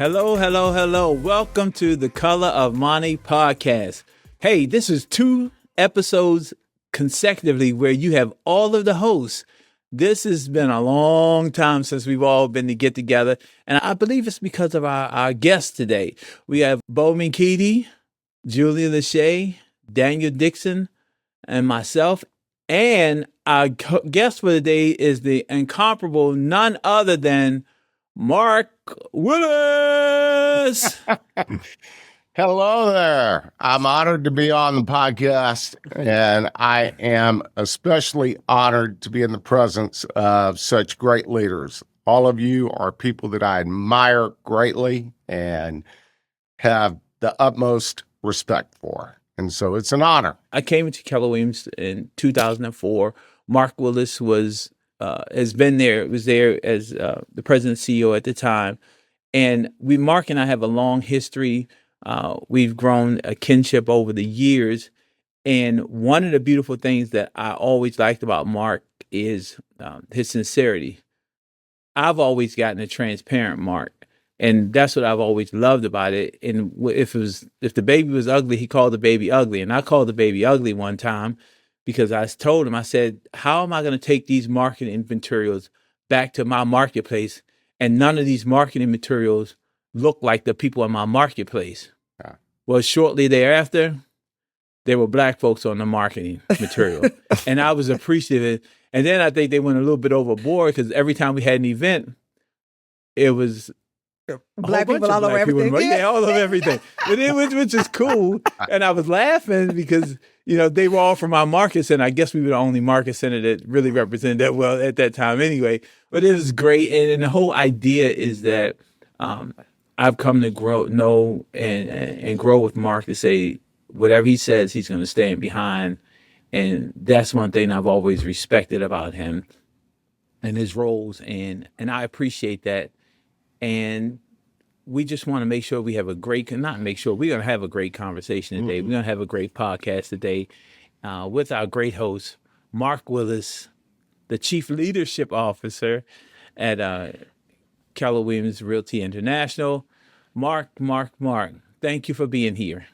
Hello, hello, hello. Welcome to the Color of Money podcast. Hey, this is 2 episodes consecutively where you have all of the hosts. This has been a long time since we've all been to get together, and I believe it's because of our guests today. We have Bo Minkiti, Julia Lachey, Daniel Dixon, and myself. And our guest for today is the incomparable none other than Mark Willis. Hello there. I'm honored to be on the podcast, and I am especially honored to be in the presence of such great leaders. All of you are people that I admire greatly and have the utmost respect for. And so it's an honor. I came into Keller Williams in 2004. Mark Willis has been there, was there as the president and CEO at the time. And Mark and I have a long history. We've grown a kinship over the years. And one of the beautiful things that I always liked about Mark is his sincerity. I've always gotten a transparent Mark. And that's what I've always loved about it. And if the baby was ugly, he called the baby ugly. And I called the baby ugly one time because I told him, I said, how am I going to take these marketing materials back to my marketplace? And none of these marketing materials look like the people in my marketplace. Yeah. Well, shortly thereafter, there were Black folks on the marketing material. And I was appreciative. And then I think they went a little bit overboard because every time we had an event, it was Black people all over everything. Yeah, all over everything. But which is cool. And I was laughing because, they were all from our market center. I guess we were the only market center that really represented that well at that time anyway. But it was great. And the whole idea is that I've come to know and grow with Mark to say whatever he says, he's going to stand behind. And that's one thing I've always respected about him and his roles. And I appreciate that. And we just want to make sure we have we're going to have a great conversation today. Mm-hmm. We're going to have a great podcast today with our great host, Mark Willis, the Chief Leadership Officer at Keller Williams Realty International. Mark, thank you for being here.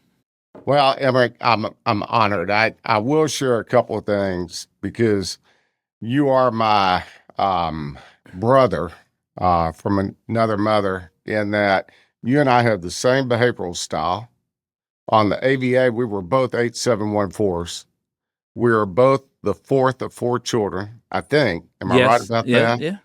Well, Emmerich, I'm honored. I will share a couple of things because you are my brother from another mother, in that you and I have the same behavioral style. On the AVA, we were both 8714s. We are both the fourth of 4 children, I think. Am I right about that? Yeah.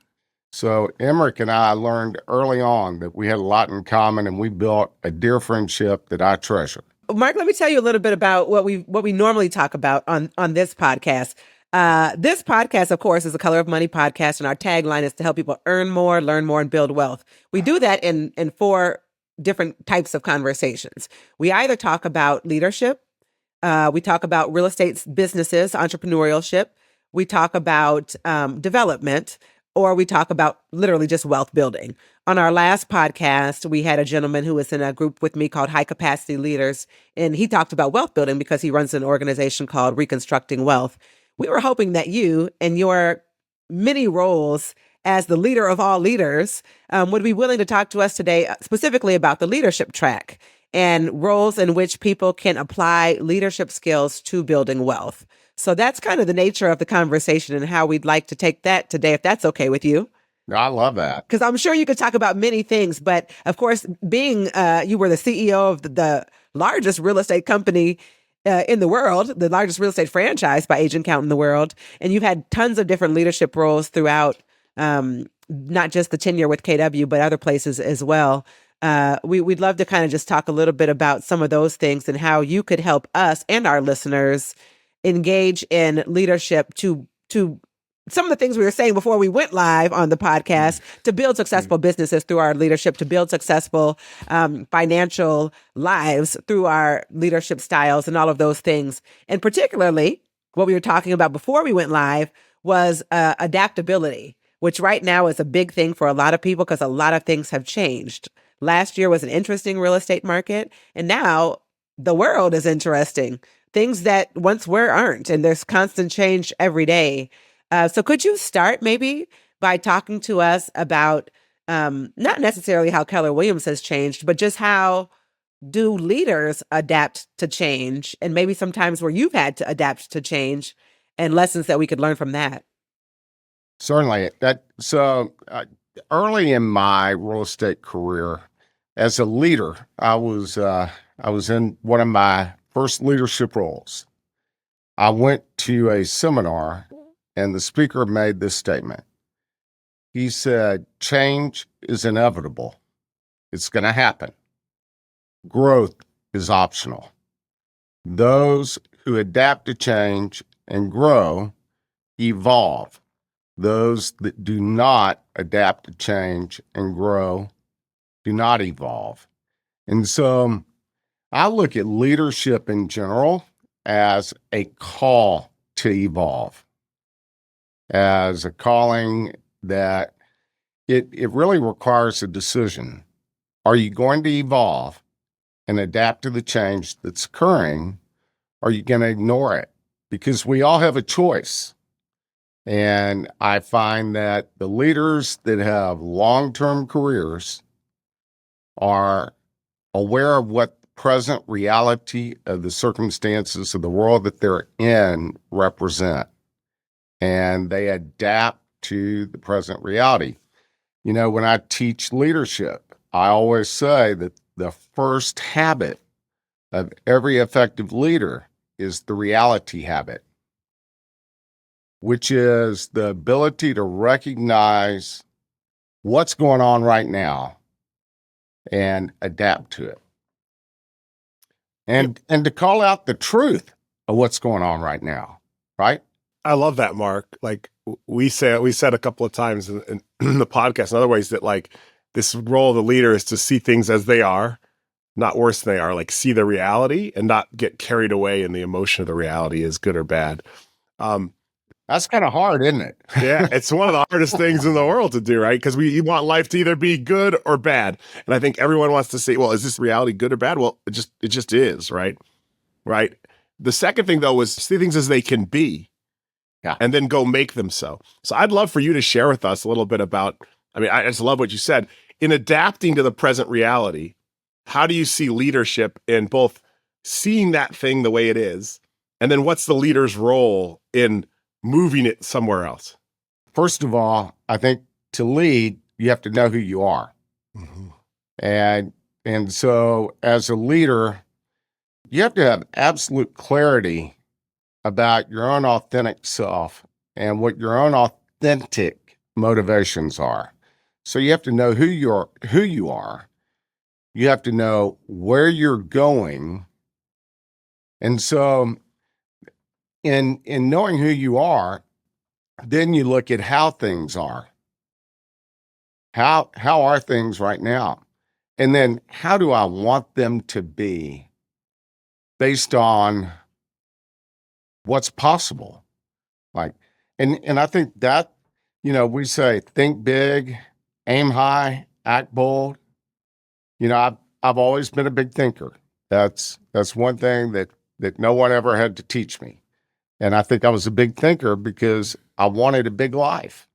So Emmerich and I learned early on that we had a lot in common, and we built a dear friendship that I treasure. Mark, let me tell you a little bit about what we normally talk about on this podcast. This podcast, of course, is a Color of Money podcast, and our tagline is to help people earn more, learn more, and build wealth. We do that in 4 different types of conversations. We either talk about leadership, we talk about real estate businesses, entrepreneurship, we talk about development, or we talk about literally just wealth building. On our last podcast, we had a gentleman who was in a group with me called High Capacity Leaders, and he talked about wealth building because he runs an organization called Reconstructing Wealth. We were hoping that you and your many roles as the leader of all leaders would be willing to talk to us today specifically about the leadership track and roles in which people can apply leadership skills to building wealth. So that's kind of the nature of the conversation and how we'd like to take that today, if that's okay with you. I love that. Because I'm sure you could talk about many things, but of course, being you were the CEO of the largest real estate company in the world, the largest real estate franchise by agent count in the world. And you've had tons of different leadership roles throughout, not just the tenure with KW, but other places as well. We'd love to kind of just talk a little bit about some of those things and how you could help us and our listeners engage in leadership to some of the things we were saying before we went live on the podcast, to build successful businesses through our leadership, to build successful financial lives through our leadership styles and all of those things. And particularly what we were talking about before we went live was adaptability, which right now is a big thing for a lot of people because a lot of things have changed. Last year was an interesting real estate market, and now the world is interesting. Things that once were aren't, and there's constant change every day. So could you start maybe by talking to us about not necessarily how Keller Williams has changed, but just how do leaders adapt to change, and maybe sometimes where you've had to adapt to change and lessons that we could learn from that. Certainly. Early in my real estate career, as a leader, I was in one of my first leadership roles. I went to a seminar, and the speaker made this statement. He said, "Change is inevitable. It's going to happen. Growth is optional. Those who adapt to change and grow evolve. Those that do not adapt to change and grow do not evolve." And so I look at leadership in general as a call to evolve, as a calling that it really requires a decision. Are you going to evolve and adapt to the change that's occurring? Or are you going to ignore it? Because we all have a choice. And I find that the leaders that have long-term careers are aware of what the present reality of the circumstances of the world that they're in represent. And they adapt to the present reality. You know, when I teach leadership, I always say that the first habit of every effective leader is the reality habit, which is the ability to recognize what's going on right now and adapt to it. And to call out the truth of what's going on right now, right? I love that, Mark. Like we said a couple of times in the podcast, in other ways, that like this role of the leader is to see things as they are, not worse than they are, like see the reality and not get carried away in the emotion of the reality is good or bad. That's kind of hard, isn't it? Yeah, it's one of the hardest things in the world to do, right? Because you want life to either be good or bad. And I think everyone wants to say, well, is this reality good or bad? Well, it just is, right? Right. The second thing, though, was see things as they can be. Yeah. And then go make them so. So I'd love for you to share with us a little bit about, I just love what you said. In adapting to the present reality, how do you see leadership in both seeing that thing the way it is, and then what's the leader's role in moving it somewhere else? First of all, I think to lead, you have to know who you are. Mm-hmm. And so as a leader, you have to have absolute clarity about your own authentic self and what your own authentic motivations are. So you have to know who you are. You have to know where you're going. And so in knowing who you are, then you look at how things are. How are things right now? And then how do I want them to be based on what's possible? Like, and I think that, we say, think big, aim high, act bold. I've always been a big thinker. That's one thing that no one ever had to teach me. And I think I was a big thinker because I wanted a big life.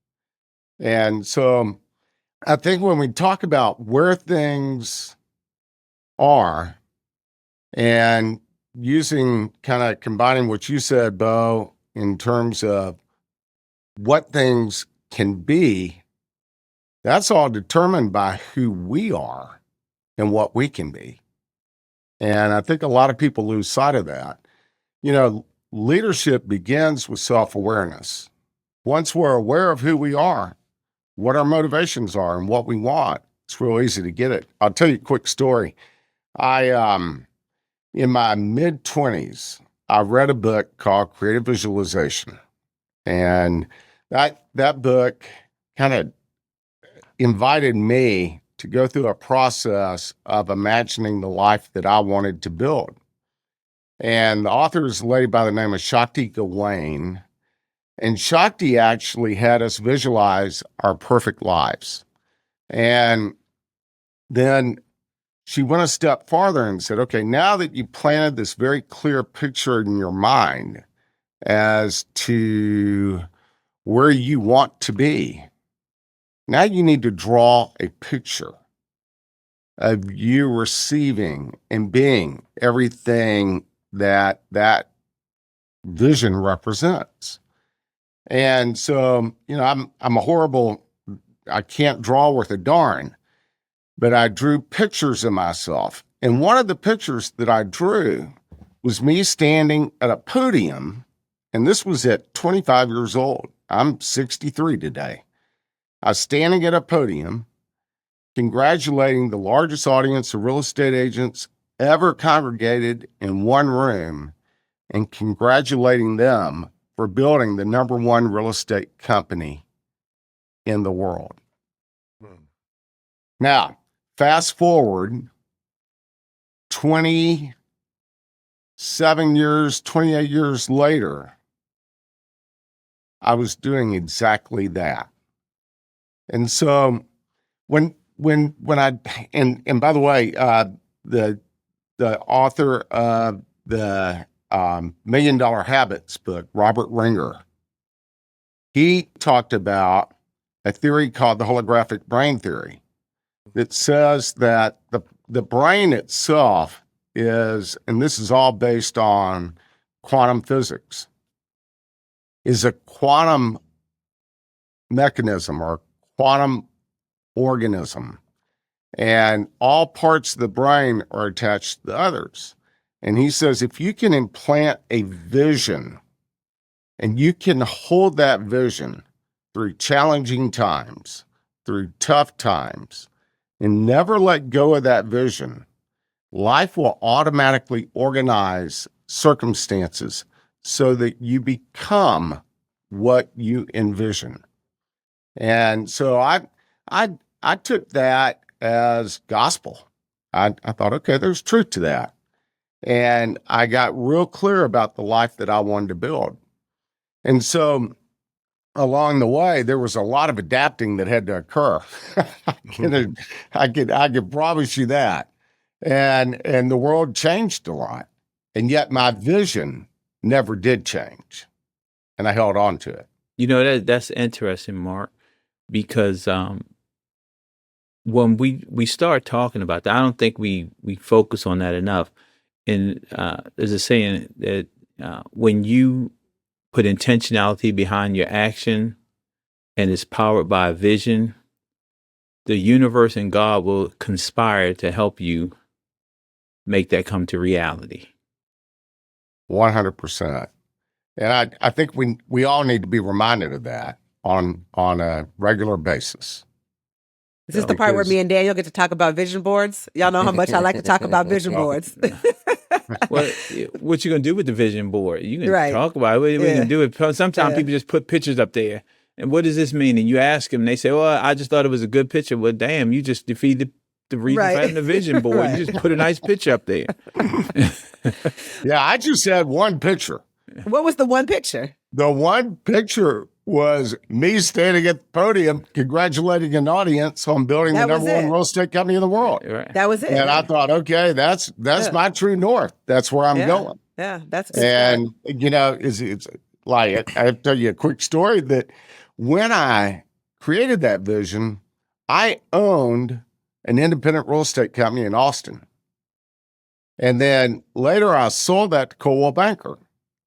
And so I think when we talk about where things are and using kind of combining what you said, Bo, in terms of what things can be, that's all determined by who we are and what we can be. And I think a lot of people lose sight of that. Leadership begins with self-awareness. Once we're aware of who we are, what our motivations are, and what we want, it's real easy to get it. I'll tell you a quick story. In my mid-20s, I read a book called Creative Visualization. And that book kind of invited me to go through a process of imagining the life that I wanted to build. And the author is a lady by the name of Shakti Gawain. And Shakti actually had us visualize our perfect lives. And then she went a step farther and said, okay, now that you planted this very clear picture in your mind as to where you want to be, Now you need to draw a picture of you receiving and being everything that that vision represents. And so, I'm a horrible, I can't draw worth a darn, but I drew pictures of myself. And one of the pictures that I drew was me standing at a podium, and this was at 25 years old. I'm 63 today. I was standing at a podium, congratulating the largest audience of real estate agents ever congregated in one room and congratulating them for building the number one real estate company in the world. Now, fast forward 28 years later, I was doing exactly that. And so when I, and by the way, the author of the $1 Million Habits book, Robert Ringer, he talked about a theory called the holographic brain theory that says that the brain itself is, and this is all based on quantum physics, is a quantum mechanism or quantum organism. And all parts of the brain are attached to the others. And he says, if you can implant a vision and you can hold that vision through challenging times, through tough times, and never let go of that vision, life will automatically organize circumstances so that you become what you envision. And so I took that as gospel. I thought, okay, there's truth to that. And I got real clear about the life that I wanted to build. And so along the way, there was a lot of adapting that had to occur. I could promise you that. And the world changed a lot. And yet my vision never did change. And I held on to it. That's interesting, Mark, because when we start talking about that, I don't think we focus on that enough. And there's a saying that when you put intentionality behind your action and it's powered by a vision, the universe and God will conspire to help you make that come to reality. 100%. And I think we all need to be reminded of that on a regular basis. Is this the part where me and Daniel get to talk about vision boards? Y'all know how much I like to talk about vision boards. Well, what you gonna do with the vision board? You can talk about it. What you can do it. Sometimes people just put pictures up there. And what does this mean? And you ask them, they say, well, I just thought it was a good picture. Well, damn, you just defeated the reason for having a vision board. You just put a nice picture up there. Yeah, I just had one picture. What was the one picture? The one picture was me standing at the podium congratulating an audience on building the number one real estate company in the world. Right. That was it. And I thought, okay, that's my true north. That's where I'm going. Yeah, that's good. And it's like, I have to tell you a quick story that when I created that vision, I owned an independent real estate company in Austin. And then later I sold that to Coldwell Banker,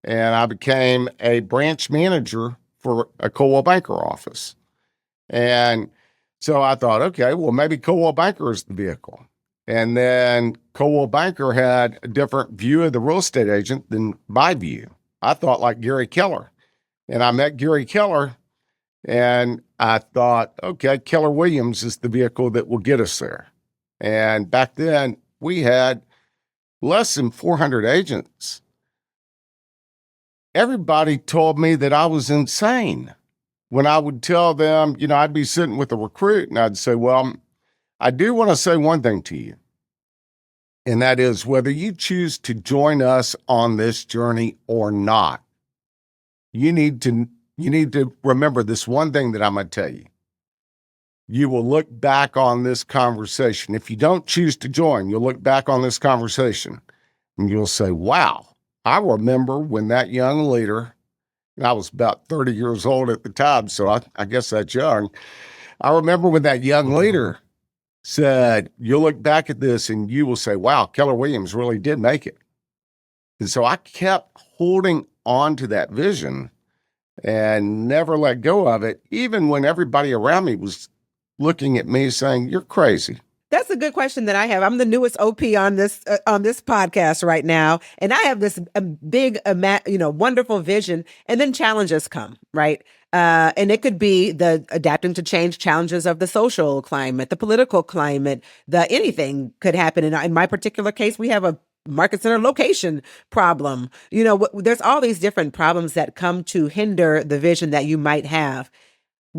and I became a branch manager for a Coldwell Banker office. And so I thought, okay, well, maybe Coldwell Banker is the vehicle. And then Coldwell Banker had a different view of the real estate agent than my view. I thought like Gary Keller. And I met Gary Keller, and I thought, okay, Keller Williams is the vehicle that will get us there. And back then, we had less than 400 agents. Everybody told me that I was insane. When I would tell them, I'd be sitting with a recruit and I'd say, well, I do want to say one thing to you. And that is whether you choose to join us on this journey or not, you need to remember this one thing that I'm going to tell you. You will look back on this conversation. If you don't choose to join, you'll look back on this conversation and you'll say, wow, I remember when that young leader, and I was about 30 years old at the time, so I guess that's young, I remember when that young leader said, you'll look back at this and you will say, wow, Keller Williams really did make it. And so I kept holding on to that vision and never let go of it, even when everybody around me was looking at me saying, you're crazy. That's a good question that I have. I'm the newest OP on this podcast right now, and I have this big, wonderful vision, and then challenges come, right? And it could be the adapting to change challenges of the social climate, the political climate, anything could happen. In my particular case, we have a market center location problem. There's all these different problems that come to hinder the vision that you might have.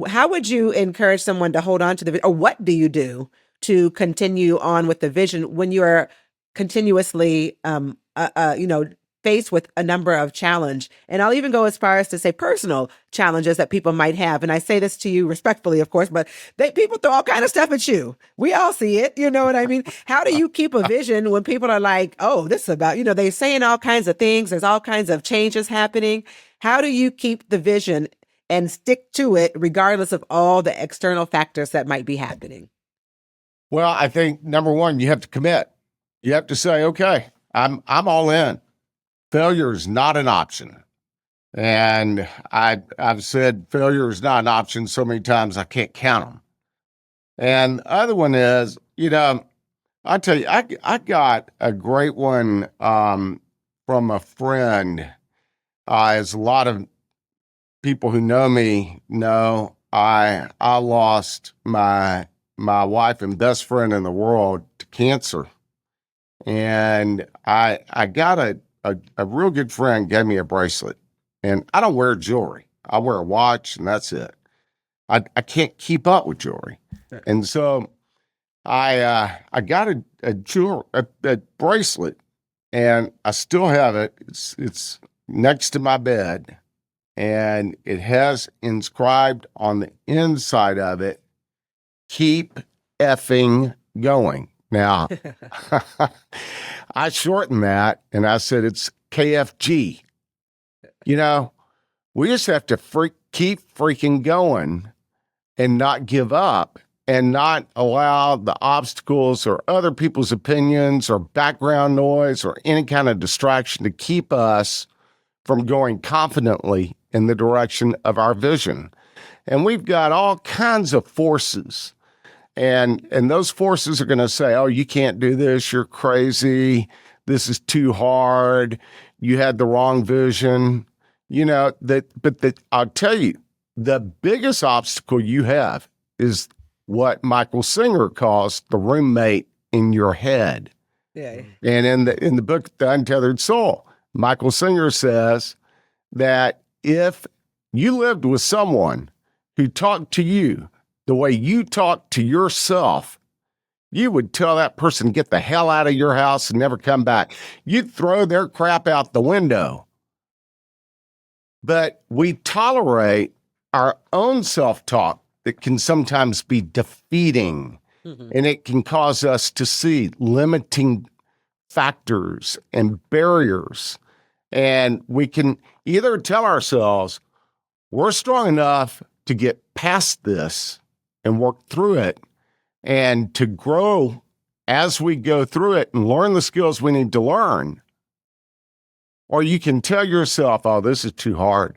How would you encourage someone to hold on to the vision, or what do you do to continue on with the vision when you are continuously, faced with a number of challenge? And I'll even go as far as to say personal challenges that people might have. And I say this to you respectfully, of course, but people throw all kind of stuff at you. We all see it. You know what I mean? How do you keep a vision when people are like, oh, this is about, they're saying all kinds of things. There's all kinds of changes happening. How do you keep the vision and stick to it regardless of all the external factors that might be happening? Well, I think number one, you have to commit. You have to say, okay, I'm all in. Failure is not an option. And I've said failure is not an option so many times I can't count them. And the other one is, I tell you, I got a great one from a friend. As a lot of people who know me know, I lost my wife and best friend in the world to cancer. And I got a real good friend gave me a bracelet. And I don't wear jewelry. I wear a watch and that's it. I can't keep up with jewelry. And so I got a bracelet, and I still have it. It's next to my bed, and it has inscribed on the inside of it, keep effing going. Now, I shortened that and I said it's KFG. We just have to keep freaking going and not give up and not allow the obstacles or other people's opinions or background noise or any kind of distraction to keep us from going confidently in the direction of our vision. And we've got all kinds of forces. And those forces are going to say, oh, you can't do this. You're crazy. This is too hard. You had the wrong vision. I'll tell you, the biggest obstacle you have is what Michael Singer calls the roommate in your head. Yeah. And in the book, The Untethered Soul, Michael Singer says that if you lived with someone who talked to you the way you talk to yourself, you would tell that person to get the hell out of your house and never come back. You'd throw their crap out the window. But we tolerate our own self-talk that can sometimes be defeating, and it can cause us to see limiting factors and barriers. And we can either tell ourselves, we're strong enough to get past this and work through it and to grow as we go through it and learn the skills we need to learn. Or you can tell yourself, oh, this is too hard.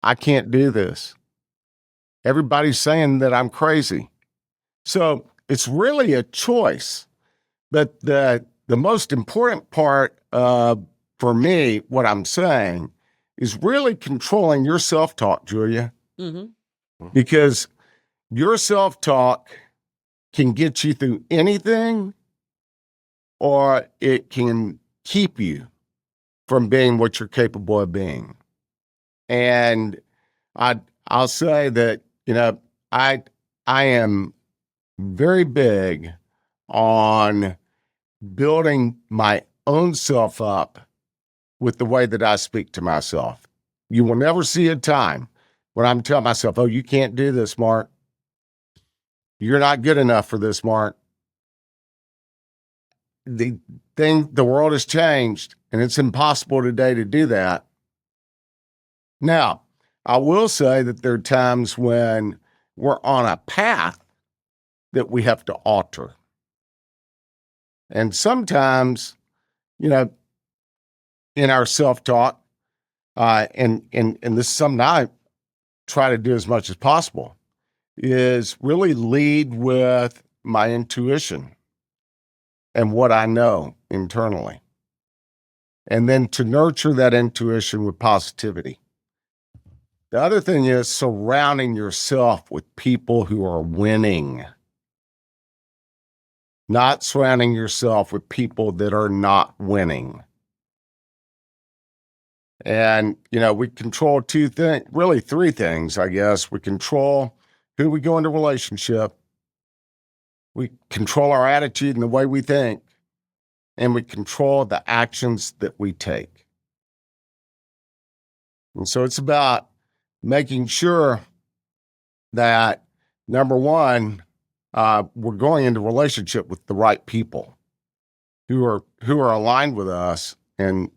I can't do this. Everybody's saying that I'm crazy. So it's really a choice. But the most important part for me, what I'm saying, is really controlling your self-talk, Julia. Mm-hmm. Because your self-talk can get you through anything, or it can keep you from being what you're capable of being. And I'll say that, I am very big on building my own self up with the way that I speak to myself. You will never see a time when I'm telling myself, oh, you can't do this, Mark. You're not good enough for this, Mark. The world has changed, and it's impossible today to do that. Now, I will say that there are times when we're on a path that we have to alter. And sometimes, in our self-talk, and this is something I try to do as much as possible, is really lead with my intuition and what I know internally. And then to nurture that intuition with positivity. The other thing is surrounding yourself with people who are winning, not surrounding yourself with people that are not winning. And, we control really three things, I guess. We control who we go into relationship. We control our attitude and the way we think. And we control the actions that we take. And so it's about making sure that, number one, we're going into relationship with the right people who are aligned with us and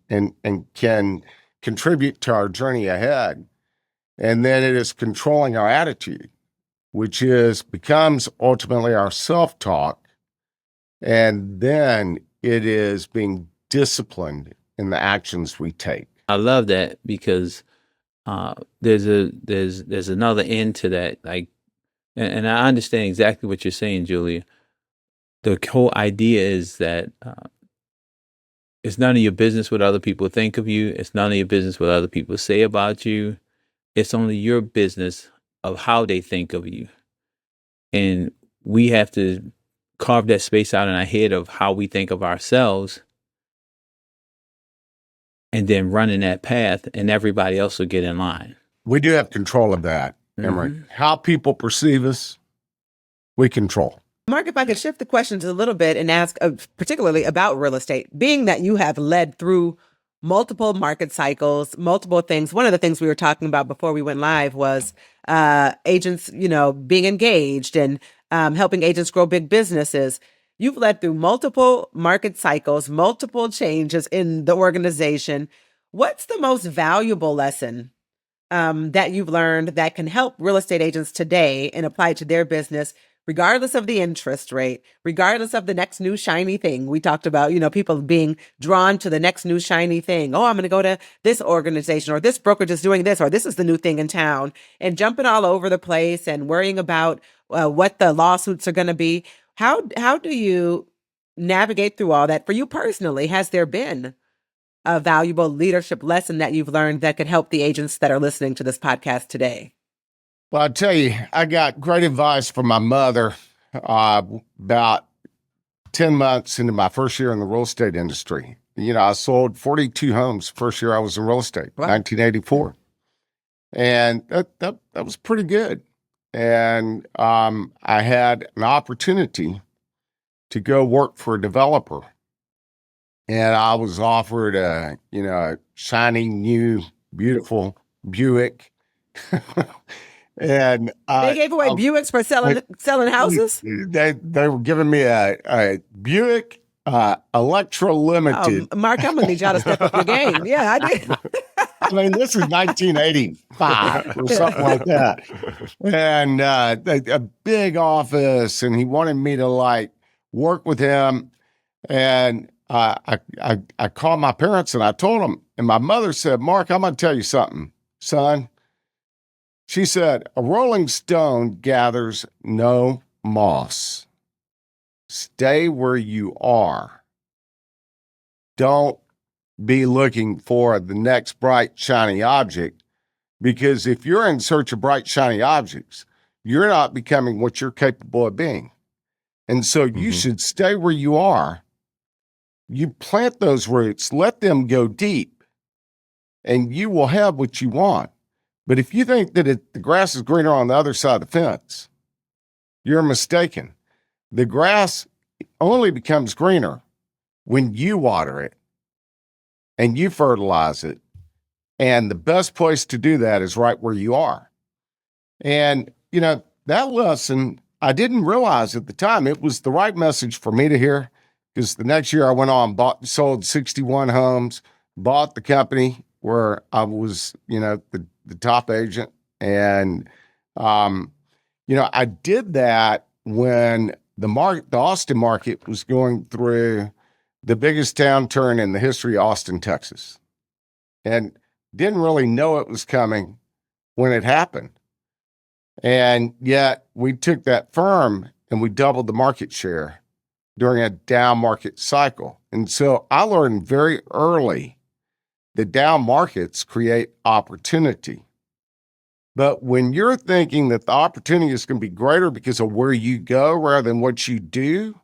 can contribute to our journey ahead. And then it is controlling our attitude, which becomes ultimately our self-talk. And then it is being disciplined in the actions we take. I love that because there's another end to that. Like, and I understand exactly what you're saying, Julia. The whole idea is that it's none of your business what other people think of you. It's none of your business what other people say about you. It's only your business of how they think of you. And we have to carve that space out in our head of how we think of ourselves and then run in that path, and everybody else will get in line. We do have control of that, Emory. How people perceive us, we control. Mark, if I could shift the questions a little bit and ask particularly about real estate, being that you have led through multiple market cycles, multiple things. One of the things we were talking about before we went live was agents, being engaged and helping agents grow big businesses. You've led through multiple market cycles, multiple changes in the organization. What's the most valuable lesson that you've learned that can help real estate agents today and apply to their business, regardless of the interest rate, regardless of the next new shiny thing? We talked about, people being drawn to the next new shiny thing. Oh, I'm going to go to this organization, or this brokerage is doing this, or this is the new thing in town, and jumping all over the place and worrying about what the lawsuits are going to be. How do you navigate through all that? For you personally, has there been a valuable leadership lesson that you've learned that could help the agents that are listening to this podcast today? Well, I'll tell you, I got great advice from my mother about 10 months into my first year in the real estate industry. I sold 42 homes first year I was in real estate, wow. 1984. And that was pretty good. And I had an opportunity to go work for a developer. And I was offered a shiny, new, beautiful Buick. And they gave away Buicks for selling houses. They were giving me a Buick Electra Limited. Oh, Mark, I'm gonna need y'all to step up your game. Yeah, I did. I mean, this is 1985 or something like that, and a big office, and he wanted me to work with him, and I called my parents and I told them, and my mother said, "Mark, I'm gonna tell you something, son." She said, "A rolling stone gathers no moss. Stay where you are. Don't be looking for the next bright, shiny object, because if you're in search of bright, shiny objects, you're not becoming what you're capable of being. And so you should stay where you are. You plant those roots, let them go deep, and you will have what you want. But if you think that the grass is greener on the other side of the fence, you're mistaken. The grass only becomes greener when you water it and you fertilize it. And the best place to do that is right where you are." And, that lesson, I didn't realize at the time it was the right message for me to hear, because the next year I went on, sold 61 homes, bought the company where I was, the top agent. And, I did that when the Austin market was going through the biggest downturn in the history of Austin, Texas, and didn't really know it was coming when it happened. And yet we took that firm and we doubled the market share during a down market cycle. And so I learned very early that down markets create opportunity. But when you're thinking that the opportunity is going to be greater because of where you go rather than what you do,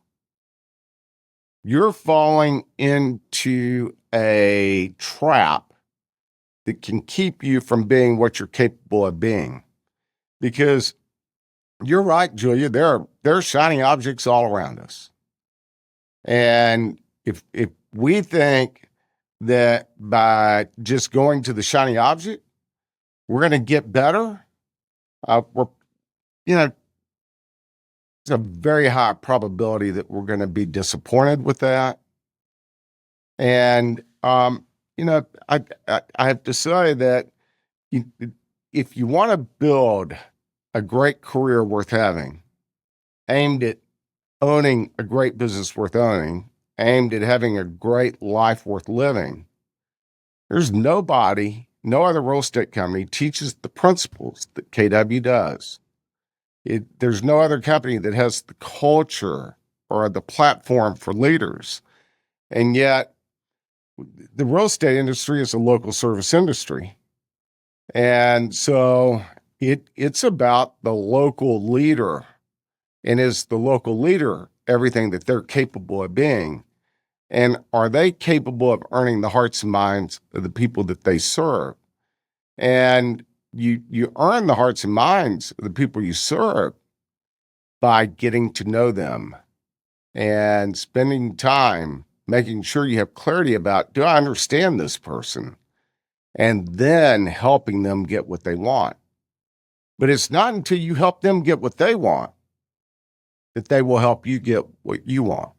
you're falling into a trap that can keep you from being what you're capable of being. Because you're right, Julia, there are shiny objects all around us. And if we think that by just going to the shiny object, we're going to get better, it's a very high probability that we're going to be disappointed with that. And, I have to say that if you want to build a great career worth having, aimed at owning a great business worth owning, aimed at having a great life worth living, there's no other real estate company teaches the principles that KW does. There's no other company that has the culture or the platform for leaders. And yet, the real estate industry is a local service industry. And so it's about the local leader. And is the local leader everything that they're capable of being? And are they capable of earning the hearts and minds of the people that they serve? And you earn the hearts and minds of the people you serve by getting to know them and spending time making sure you have clarity about, do I understand this person? And then helping them get what they want. But it's not until you help them get what they want that they will help you get what you want.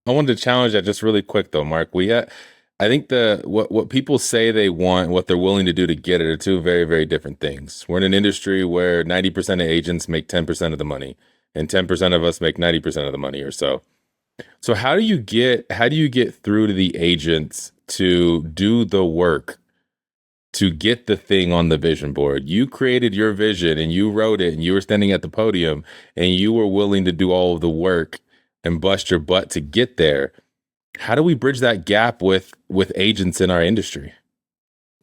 I wanted to challenge that just really quick though, Mark. I think what people say they want, what they're willing to do to get it are two very, very different things. We're in an industry where 90% of agents make 10% of the money and 10% of us make 90% of the money or so. So how do you get through to the agents to do the work to get the thing on the vision board? You created your vision and you wrote it and you were standing at the podium and you were willing to do all of the work and bust your butt to get there. How do we bridge that gap with agents in our industry?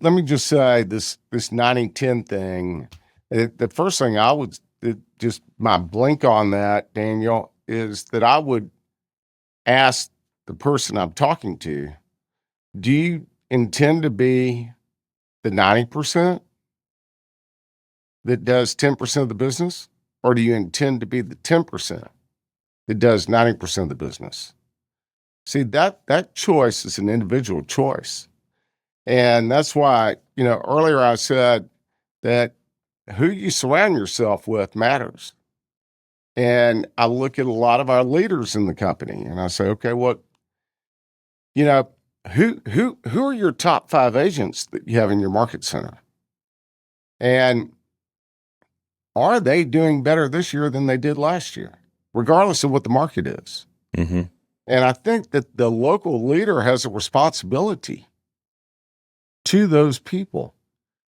Let me just say this 90-10 thing. The first thing I would just my blink on that, Daniel, is that I would ask the person I'm talking to, do you intend to be the 90% that does 10% of the business? Or do you intend to be the 10% that does 90% of the business? See, that choice is an individual choice. And that's why, earlier I said that who you surround yourself with matters. And I look at a lot of our leaders in the company and I say, okay, who are your top 5 agents that you have in your market center? And are they doing better this year than they did last year, regardless of what the market is? Mm-hmm. And I think that the local leader has a responsibility to those people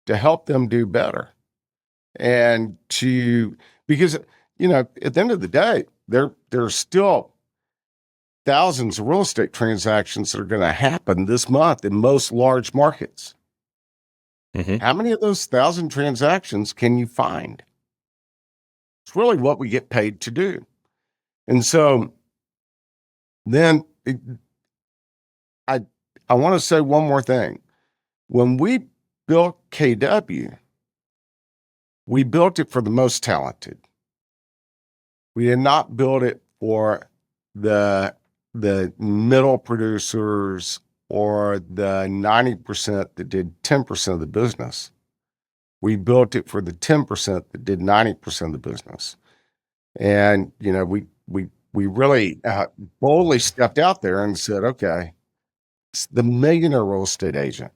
to help them do better. And because, at the end of the day, there's still thousands of real estate transactions that are going to happen this month in most large markets. Mm-hmm. How many of those 1,000 transactions can you find? It's really what we get paid to do. And so then I want to say one more thing. When we built KW, we built it for the most talented. We did not build it for the middle producers or the 90% that did 10% of the business. We built it for the 10% that did 90% of the business. And, we really boldly stepped out there and said, okay, it's the millionaire real estate agent.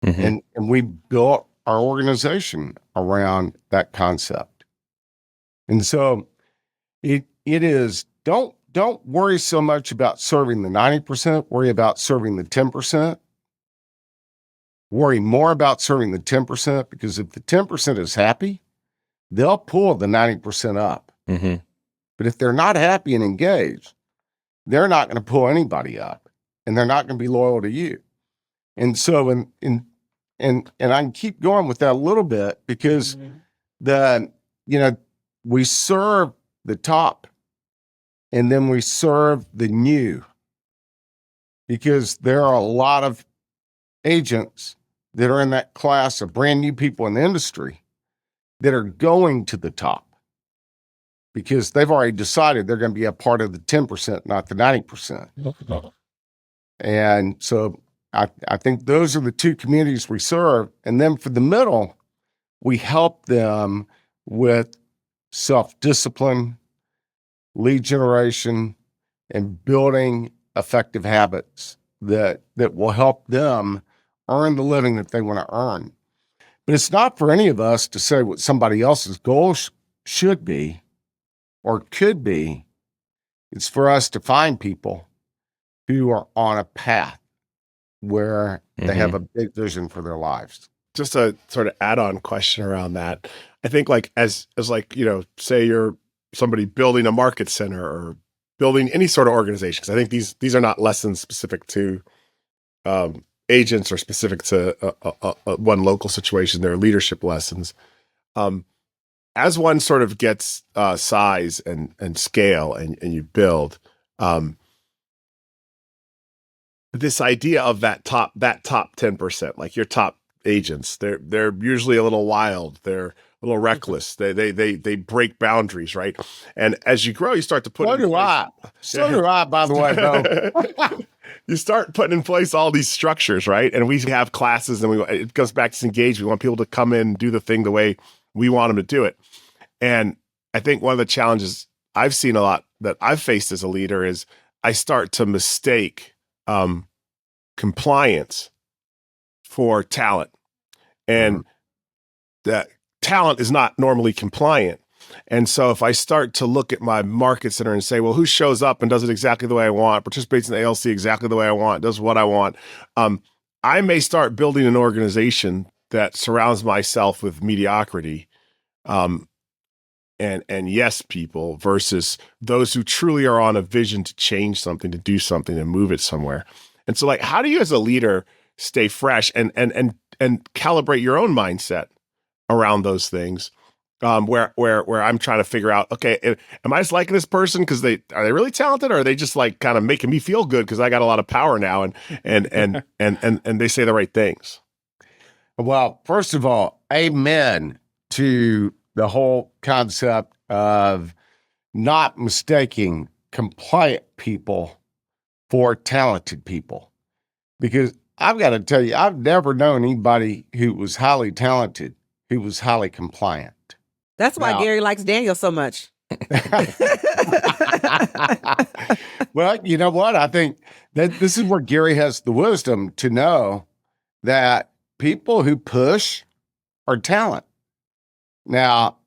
Mm-hmm. And we built our organization around that concept. And so it is, don't worry so much about serving the 90%, worry about serving the 10%. Worry more about serving the 10%, because if the 10% is happy, they'll pull the 90% up. Mm-hmm. But if they're not happy and engaged, they're not going to pull anybody up, and they're not going to be loyal to you. And so, and I can keep going with that a little bit, because we serve the top, and then we serve the new, because there are a lot of agents that are in that class of brand new people in the industry that are going to the top because they've already decided they're going to be a part of the 10%, not the 90%. And so I think those are the two communities we serve. And then for the middle, we help them with self-discipline, lead generation, and building effective habits that will help them earn the living that they want to earn. But it's not for any of us to say what somebody else's goals should be or could be. It's for us to find people who are on a path where they have a big vision for their lives. Just a sort of add-on question around that. I think like as like, say you're somebody building a market center or building any sort of organization, because I think these are not lessons specific to agents or specific to one local situation. They're leadership lessons. As one sort of gets size and scale and you build, this idea of that top 10%, like your top agents, they're usually a little wild. They're a little reckless. They break boundaries, right? And as you grow, you start to put. So do I. So do I, by the way, though. You start putting in place all these structures, right? And we have classes, and it goes back to engage. We want people to come in and do the thing the way we want them to do it. And I think one of the challenges I've seen a lot that I've faced as a leader is I start to mistake compliance for talent, and that talent is not normally compliant. And so if I start to look at my market center and say, well, who shows up and does it exactly the way I want, participates in the ALC exactly the way I want, does what I want, I may start building an organization that surrounds myself with mediocrity and yes people versus those who truly are on a vision to change something, to do something, and move it somewhere. And so, like, how do you as a leader stay fresh and calibrate your own mindset around those things? Where I'm trying to figure out, okay, am I just liking this person because are they really talented, or are they just like kind of making me feel good because I got a lot of power now and they say the right things? Well, first of all, amen to the whole concept of not mistaking compliant people for talented people, because I've got to tell you, I've never known anybody who was highly talented who was highly compliant. That's why Gary likes Daniel so much. Well, you know what? I think that this is where Gary has the wisdom to know that people who push are talent. Now,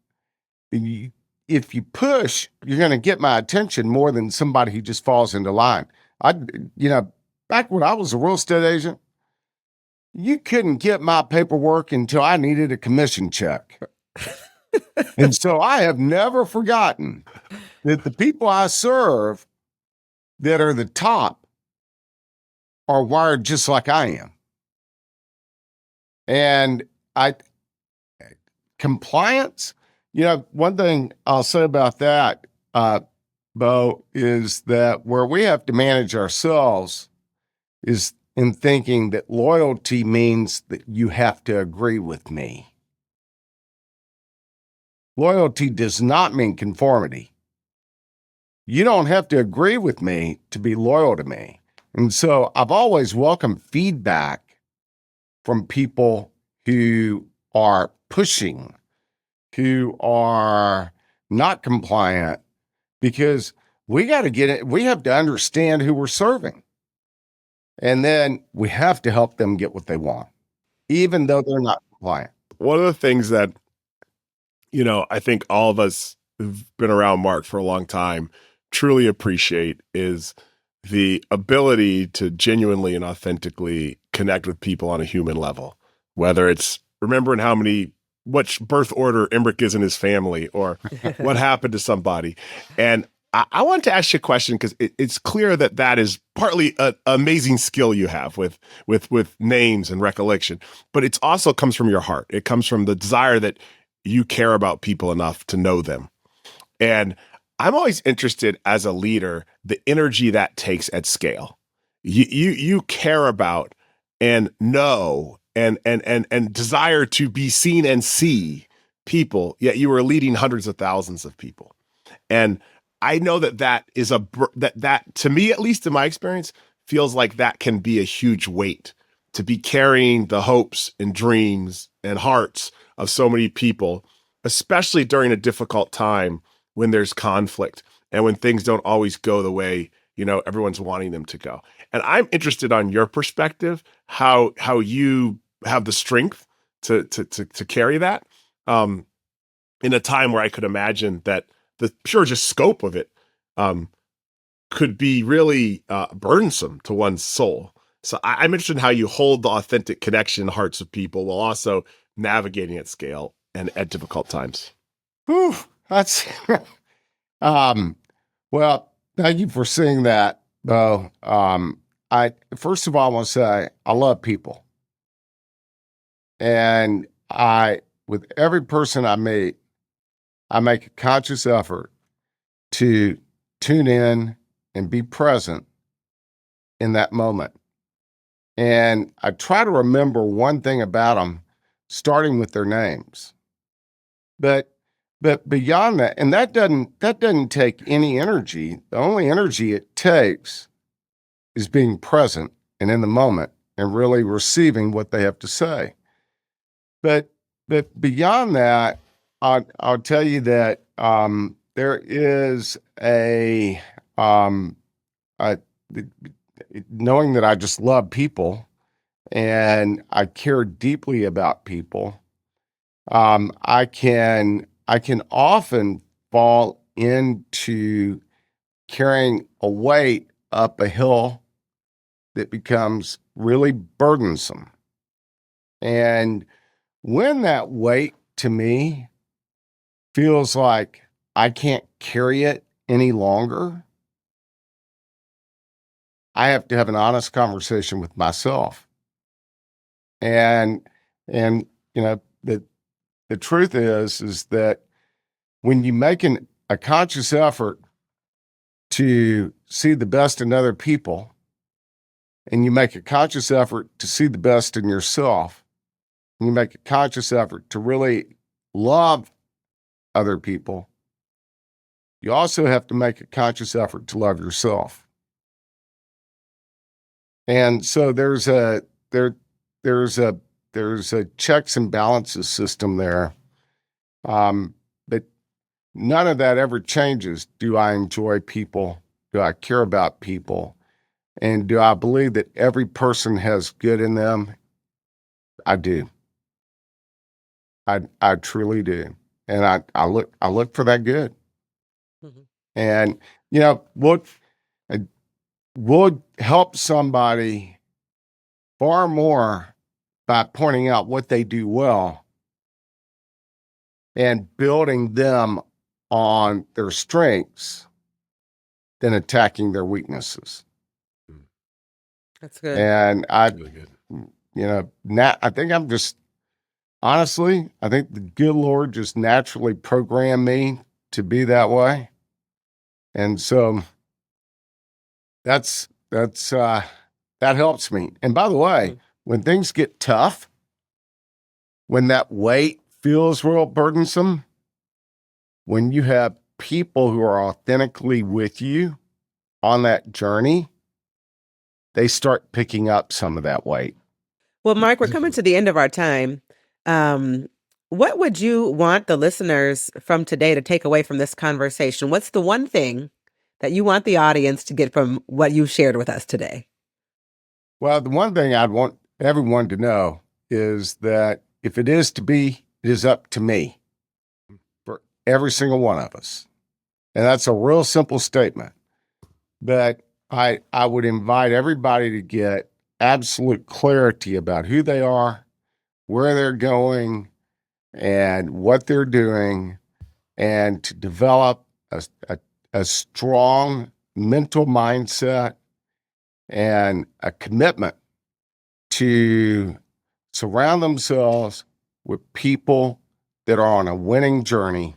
if you push, you're going to get my attention more than somebody who just falls into line. Back when I was a real estate agent, you couldn't get my paperwork until I needed a commission check. And so I have never forgotten that the people I serve that are the top are wired just like I am. And compliance, one thing I'll say about that, Bo, is that where we have to manage ourselves is in thinking that loyalty means that you have to agree with me. Loyalty does not mean conformity. You don't have to agree with me to be loyal to me. And so I've always welcomed feedback from people who are pushing, who are not compliant, because we got to get it. We have to understand who we're serving. And then we have to help them get what they want, even though they're not compliant. One of the things that, I think all of us who've been around Mark for a long time truly appreciate is the ability to genuinely and authentically connect with people on a human level, whether it's remembering which birth order Emmerich is in his family or what happened to somebody. And I want to ask you a question because it's clear that is partly an amazing skill you have with names and recollection, but it also comes from your heart. It comes from the desire that you care about people enough to know them. And I'm always interested as a leader, the energy that takes at scale. You care about and know and desire to be seen and see people, yet you are leading hundreds of thousands of people. And I know that is that to me, at least in my experience, feels like that can be a huge weight to be carrying the hopes and dreams and hearts of so many people, especially during a difficult time when there's conflict and when things don't always go the way, everyone's wanting them to go. And I'm interested on your perspective, how you have the strength to carry that in a time where I could imagine that the pure just scope of it could be really burdensome to one's soul. So I'm interested in how you hold the authentic connection in the hearts of people while also navigating at scale and at difficult times. Whew, that's well, thank you for saying that, Bo. I first of all, I want to say I love people. And with every person I meet, I make a conscious effort to tune in and be present in that moment. And I try to remember one thing about them, starting with their names. But beyond that, and that doesn't take any energy. The only energy it takes is being present and in the moment and really receiving what they have to say. But beyond that, I'll tell you that there is knowing that I just love people and I care deeply about people. I can often fall into carrying a weight up a hill that becomes really burdensome. And when that weight to me feels like I can't carry it any longer, I have to have an honest conversation with myself. And the truth is that when you make a conscious effort to see the best in other people, and you make a conscious effort to see the best in yourself, and you make a conscious effort to really love other people, you also have to make a conscious effort to love yourself. And so there's a checks and balances system there. But none of that ever changes. Do I enjoy people? Do I care about people? And do I believe that every person has good in them? I do. I truly do. And I look for that good. Mm-hmm. And we'll help somebody far more by pointing out what they do well and building them on their strengths than attacking their weaknesses. That's good. And Really good. I think I'm just, honestly, I think the good Lord just naturally programmed me to be that way. And so that helps me. And by the way, when things get tough, when that weight feels real burdensome, when you have people who are authentically with you on that journey, they start picking up some of that weight. Well, Mark, we're coming to the end of our time. What would you want the listeners from today to take away from this conversation? What's the one thing that you want the audience to get from what you shared with us today? Well, the one thing I'd want everyone to know is that if it is to be, it is up to me. every single one of us. And that's a real simple statement. But I would invite everybody to get absolute clarity about who they are, where they're going, and what they're doing, and to develop a strong mental mindset and a commitment to surround themselves with people that are on a winning journey,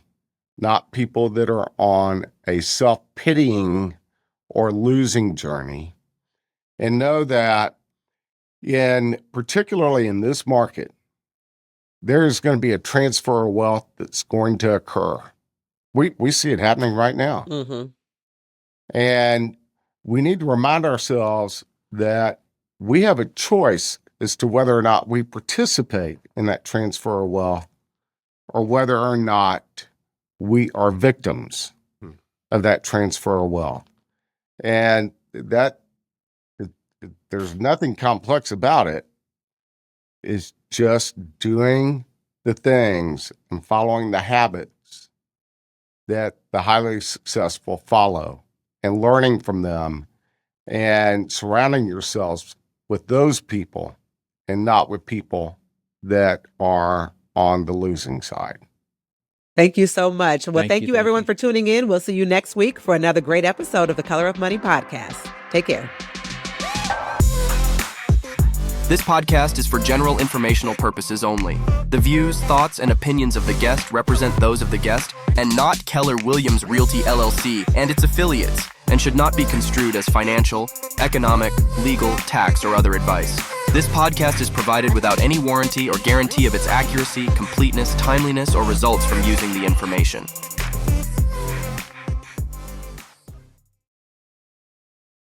not people that are on a self-pitying or losing journey. And know that particularly in this market, there's going to be a transfer of wealth that's going to occur. We see it happening right now. Mm-hmm. And we need to remind ourselves that we have a choice as to whether or not we participate in that transfer of wealth or whether or not we are victims of that transfer of wealth. And that there's nothing complex about it. It's just doing the things and following the habits that the highly successful follow and learning from them and surrounding yourselves with those people and not with people that are on the losing side. Thank you so much. Well, thank you thank everyone you. for tuning in. We'll see you next week for another great episode of the Color of Money podcast. Take care. This podcast is for general informational purposes only. The views, thoughts, and opinions of the guest represent those of the guest and not Keller Williams Realty LLC and its affiliates, and should not be construed as financial, economic, legal, tax, or other advice. This podcast is provided without any warranty or guarantee of its accuracy, completeness, timeliness, or results from using the information.